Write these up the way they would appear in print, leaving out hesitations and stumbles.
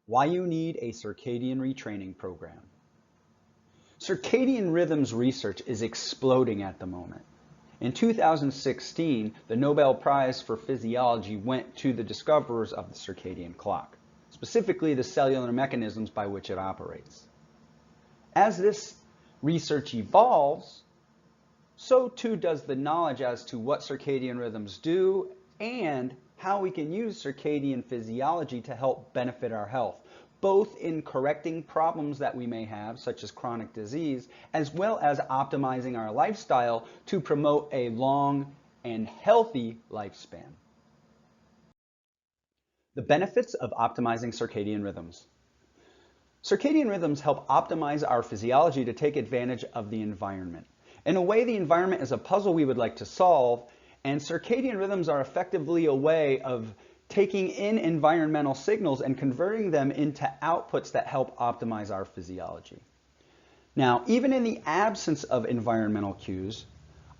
Why you need a circadian retraining program. Circadian rhythms research is exploding at the moment. In 2016, the Nobel Prize for Physiology went to the discoverers of the circadian clock, specifically the cellular mechanisms by which it operates. As this research evolves, so too does the knowledge as to what circadian rhythms do and how we can use circadian physiology to help benefit our health, both in correcting problems that we may have, such as chronic disease, as well as optimizing our lifestyle to promote a long and healthy lifespan. The benefits of optimizing circadian rhythms. Circadian rhythms help optimize our physiology to take advantage of the environment. In a way, the environment is a puzzle we would like to solve, and circadian rhythms are effectively a way of taking in environmental signals and converting them into outputs that help optimize our physiology. Now, even in the absence of environmental cues,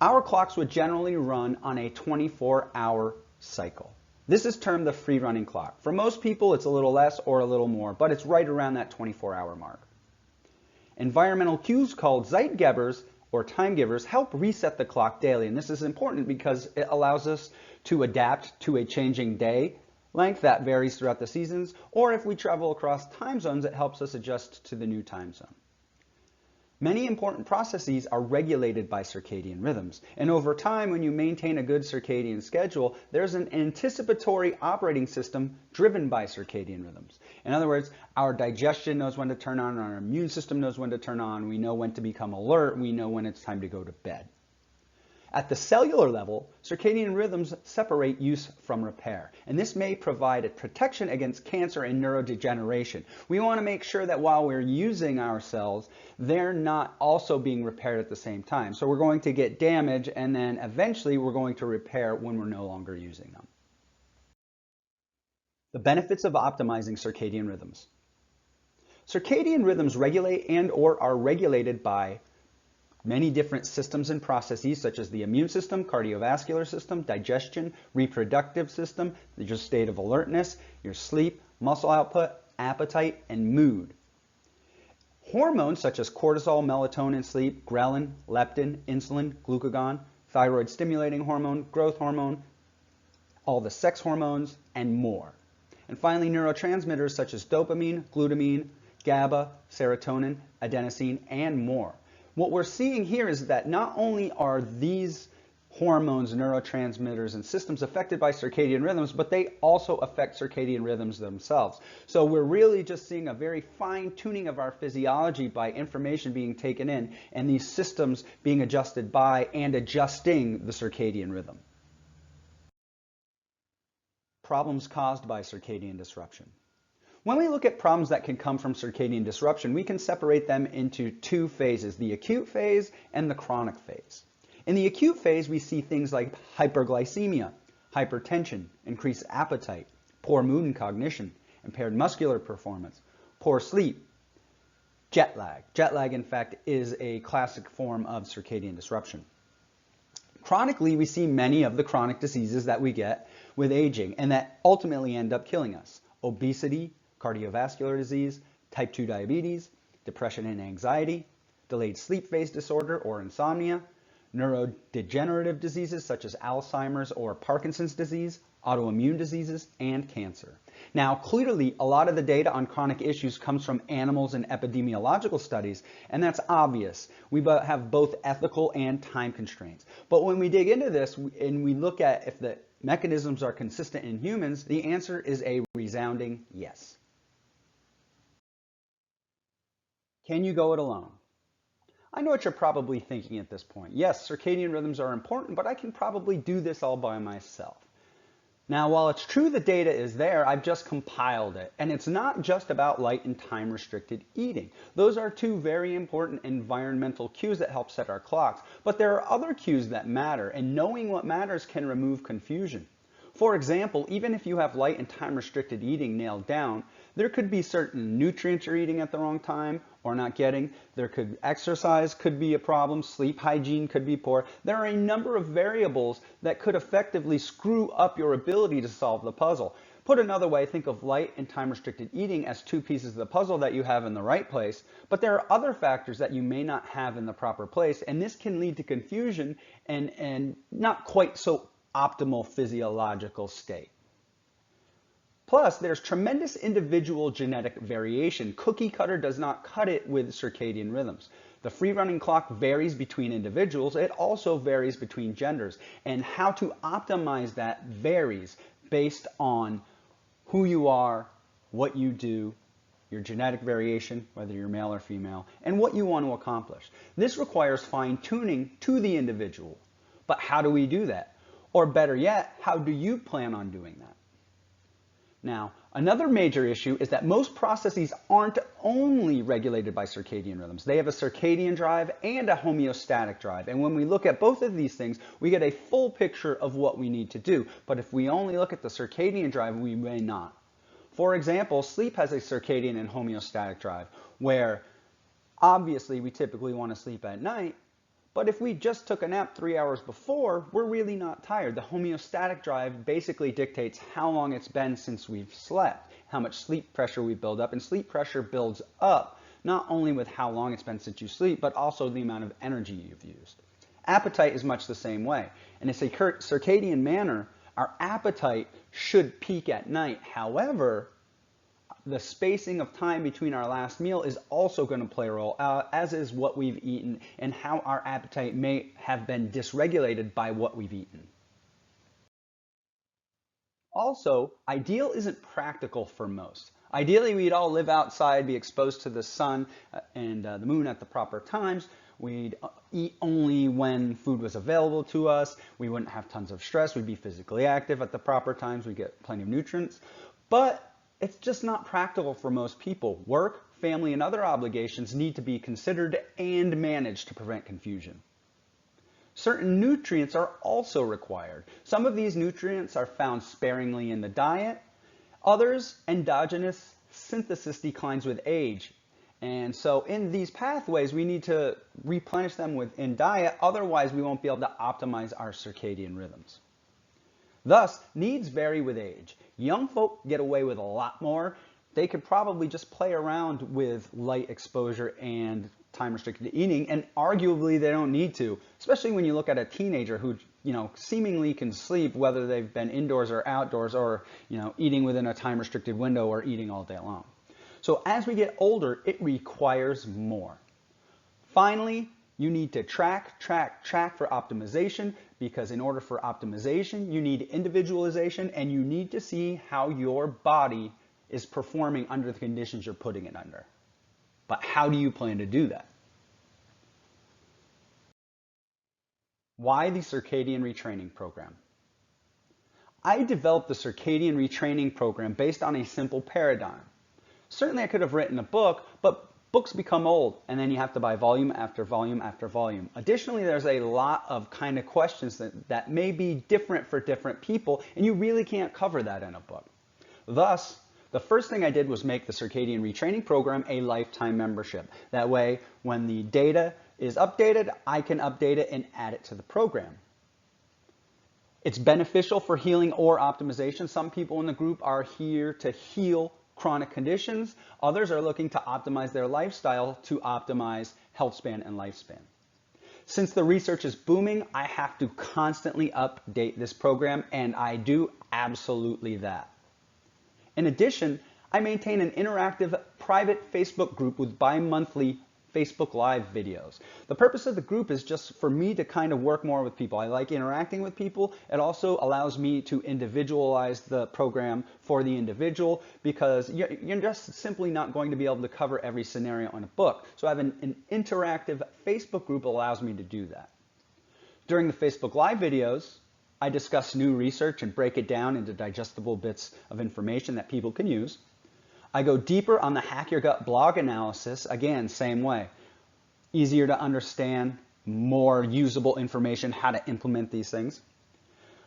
our clocks would generally run on a 24-hour cycle. This is termed the free-running clock. For most people, it's a little less or a little more, but it's right around that 24-hour mark. Environmental cues called Zeitgebers or time givers help reset the clock daily, and this is important because it allows us to adapt to a changing day length that varies throughout the seasons, or if we travel across time zones, it helps us adjust to the new time zone. Many important processes are regulated by circadian rhythms, and over time, when you maintain a good circadian schedule, there's an anticipatory operating system driven by circadian rhythms. In other words, our digestion knows when to turn on, our immune system knows when to turn on, we know when to become alert, we know when it's time to go to bed. At the cellular level, circadian rhythms separate use from repair, and this may provide a protection against cancer and neurodegeneration. We want to make sure that while we're using our cells, they're not also being repaired at the same time. So we're going to get damage, and then eventually we're going to repair when we're no longer using them. The benefits of optimizing circadian rhythms. Circadian rhythms regulate and/or are regulated by many different systems and processes such as the immune system, cardiovascular system, digestion, reproductive system, your state of alertness, your sleep, muscle output, appetite, and mood. Hormones such as cortisol, melatonin, sleep, ghrelin, leptin, insulin, glucagon, thyroid stimulating hormone, growth hormone, all the sex hormones, and more. And finally, neurotransmitters such as dopamine, glutamine, GABA, serotonin, adenosine, and more. What we're seeing here is that not only are these hormones, neurotransmitters, and systems affected by circadian rhythms, but they also affect circadian rhythms themselves. So we're really just seeing a very fine tuning of our physiology by information being taken in and these systems being adjusted by and adjusting the circadian rhythm. Problems caused by circadian disruption. When we look at problems that can come from circadian disruption, we can separate them into two phases, the acute phase and the chronic phase. In the acute phase, we see things like hyperglycemia, hypertension, increased appetite, poor mood and cognition, impaired muscular performance, poor sleep, jet lag. Jet lag, in fact, is a classic form of circadian disruption. Chronically, we see many of the chronic diseases that we get with aging and that ultimately end up killing us. Obesity, cardiovascular disease, type 2 diabetes, depression and anxiety, delayed sleep phase disorder or insomnia, neurodegenerative diseases such as Alzheimer's or Parkinson's disease, autoimmune diseases, and cancer. Now, clearly, a lot of the data on chronic issues comes from animals and epidemiological studies, and that's obvious. We have both ethical and time constraints. But when we dig into this and we look at if the mechanisms are consistent in humans, the answer is a resounding yes. Can you go it alone? I know what you're probably thinking at this point. Yes, circadian rhythms are important, but I can probably do this all by myself. Now, while it's true the data is there, I've just compiled it. And it's not just about light and time-restricted eating. Those are two very important environmental cues that help set our clocks. But there are other cues that matter, and knowing what matters can remove confusion. For example, even if you have light and time-restricted eating nailed down, there could be certain nutrients you're eating at the wrong time or not getting. Exercise could be a problem. Sleep hygiene could be poor. There are a number of variables that could effectively screw up your ability to solve the puzzle. Put another way, think of light and time-restricted eating as two pieces of the puzzle that you have in the right place, but there are other factors that you may not have in the proper place, and this can lead to confusion and not quite so optimal physiological state. Plus, there's tremendous individual genetic variation. Cookie cutter does not cut it with circadian rhythms. The free running clock varies between individuals. It also varies between genders. And how to optimize that varies based on who you are, what you do, your genetic variation, whether you're male or female, and what you want to accomplish. This requires fine-tuning to the individual. But how do we do that? Or better yet, how do you plan on doing that? Now, another major issue is that most processes aren't only regulated by circadian rhythms. They have a circadian drive and a homeostatic drive. And when we look at both of these things, we get a full picture of what we need to do. But if we only look at the circadian drive, we may not. For example, sleep has a circadian and homeostatic drive, where obviously we typically want to sleep at night. But if we just took a nap 3 hours before, we're really not tired. The homeostatic drive basically dictates how long it's been since we've slept, how much sleep pressure we build up, and sleep pressure builds up not only with how long it's been since you sleep, but also the amount of energy you've used. Appetite is much the same way. In a circadian manner, our appetite should peak at night. However, the spacing of time between our last meal is also going to play a role, as is what we've eaten and how our appetite may have been dysregulated by what we've eaten. Also, ideal isn't practical for most. Ideally, we'd all live outside, be exposed to the sun and the moon at the proper times. We'd eat only when food was available to us. We wouldn't have tons of stress. We'd be physically active at the proper times. We'd get plenty of nutrients. But it's just not practical for most people. Work, family, and other obligations need to be considered and managed to prevent confusion. Certain nutrients are also required. Some of these nutrients are found sparingly in the diet. Others, endogenous synthesis declines with age. And so in these pathways, we need to replenish them within diet. Otherwise, we won't be able to optimize our circadian rhythms. Thus, needs vary with age. Young folk get away with a lot more. They could probably just play around with light exposure and time-restricted eating, and arguably they don't need to, especially when you look at a teenager who, seemingly can sleep whether they've been indoors or outdoors or, eating within a time-restricted window or eating all day long. So as we get older, it requires more. Finally, you need to track for optimization, because in order for optimization, you need individualization, and you need to see how your body is performing under the conditions you're putting it under. But how do you plan to do that? Why the Circadian Retraining Program? I developed the Circadian Retraining Program based on a simple paradigm. Certainly I could have written a book, but books become old, and then you have to buy volume after volume after volume. Additionally, there's a lot of kind of questions that may be different for different people, and you really can't cover that in a book. Thus, the first thing I did was make the Circadian Retraining Program a lifetime membership. That way, when the data is updated, I can update it and add it to the program. It's beneficial for healing or optimization. Some people in the group are here to heal chronic conditions. Others are looking to optimize their lifestyle to optimize health span and lifespan. Since the research is booming, I have to constantly update this program, and I do absolutely that. In addition, I maintain an interactive private Facebook group with bi-monthly Facebook Live videos. The purpose of the group is just for me to kind of work more with people. I like interacting with people. It also allows me to individualize the program for the individual, because you're just simply not going to be able to cover every scenario in a book. So having an interactive Facebook group allows me to do that. During the Facebook Live videos, I discuss new research and break it down into digestible bits of information that people can use. I go deeper on the Hack Your Gut blog analysis. Again, same way. Easier to understand, more usable information, how to implement these things.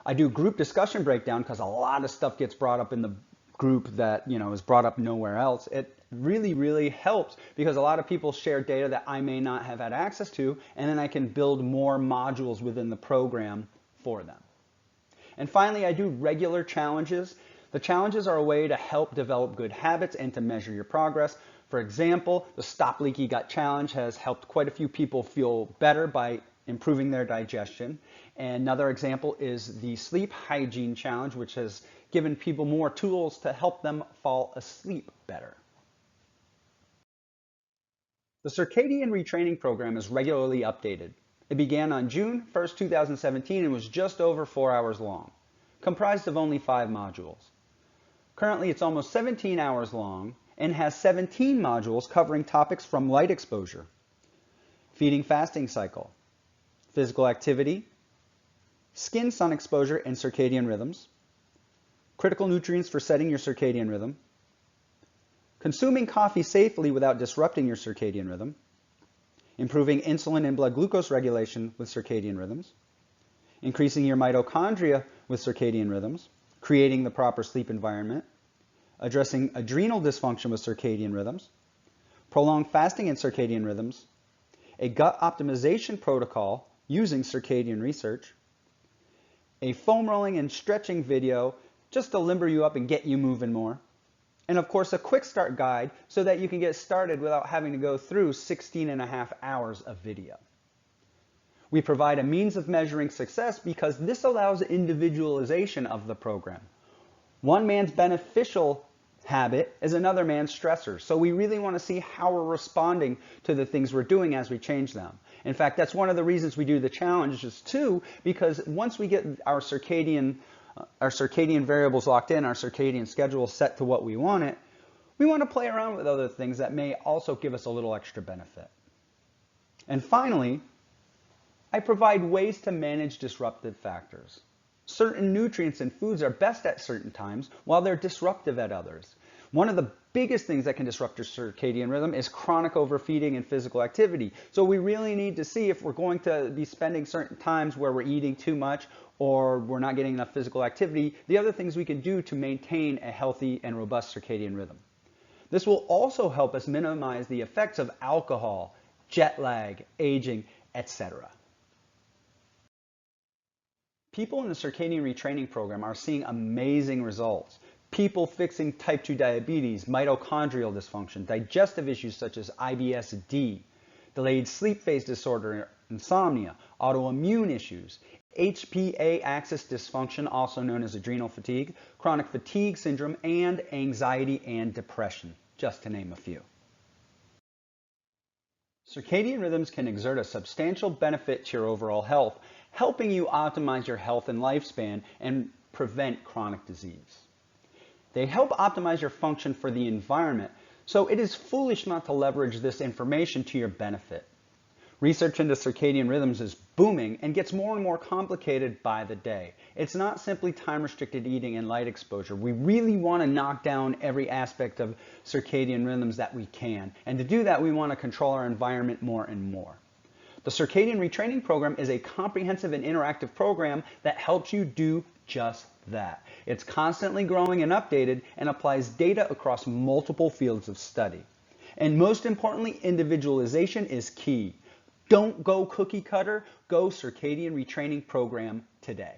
I do group discussion breakdown, because a lot of stuff gets brought up in the group that is brought up nowhere else. It really helps, because a lot of people share data that I may not have had access to, and then I can build more modules within the program for them. And finally, I do regular challenges. The challenges are a way to help develop good habits and to measure your progress. For example, the Stop Leaky Gut Challenge has helped quite a few people feel better by improving their digestion. And another example is the Sleep Hygiene Challenge, which has given people more tools to help them fall asleep better. The Circadian Retraining Program is regularly updated. It began on June 1st, 2017 and was just over 4 hours long, comprised of only 5 modules. Currently, it's almost 17 hours long and has 17 modules covering topics from light exposure, feeding fasting cycle, physical activity, skin sun exposure and circadian rhythms, critical nutrients for setting your circadian rhythm, consuming coffee safely without disrupting your circadian rhythm, improving insulin and blood glucose regulation with circadian rhythms, increasing your mitochondria with circadian rhythms, creating the proper sleep environment, addressing adrenal dysfunction with circadian rhythms, prolonged fasting and circadian rhythms, a gut optimization protocol using circadian research, a foam rolling and stretching video just to limber you up and get you moving more, and of course a quick start guide so that you can get started without having to go through 16.5 hours of video. We provide a means of measuring success because this allows individualization of the program. One man's beneficial habit is another man's stressor. So we really want to see how we're responding to the things we're doing as we change them. In fact, that's one of the reasons we do the challenges too, because once we get our circadian variables locked in, our circadian schedule set to what we want it, we want to play around with other things that may also give us a little extra benefit. And finally, I provide ways to manage disruptive factors. Certain nutrients and foods are best at certain times while they're disruptive at others. One of the biggest things that can disrupt your circadian rhythm is chronic overfeeding and physical activity. So we really need to see if we're going to be spending certain times where we're eating too much or we're not getting enough physical activity, the other things we can do to maintain a healthy and robust circadian rhythm. This will also help us minimize the effects of alcohol, jet lag, aging, etc. People in the Circadian Retraining Program are seeing amazing results. People fixing type 2 diabetes, mitochondrial dysfunction, digestive issues such as IBS-D, delayed sleep phase disorder, insomnia, autoimmune issues, HPA axis dysfunction, also known as adrenal fatigue, chronic fatigue syndrome, and anxiety and depression, just to name a few. Circadian rhythms can exert a substantial benefit to your overall health, helping you optimize your health and lifespan and prevent chronic disease. They help optimize your function for the environment, so it is foolish not to leverage this information to your benefit. Research into circadian rhythms is booming and gets more and more complicated by the day. It's not simply time-restricted eating and light exposure. We really want to knock down every aspect of circadian rhythms that we can. And to do that, we want to control our environment more and more. The Circadian Retraining Program is a comprehensive and interactive program that helps you do just that. It's constantly growing and updated and applies data across multiple fields of study. And most importantly, individualization is key. Don't go cookie cutter, go Circadian Retraining Program today.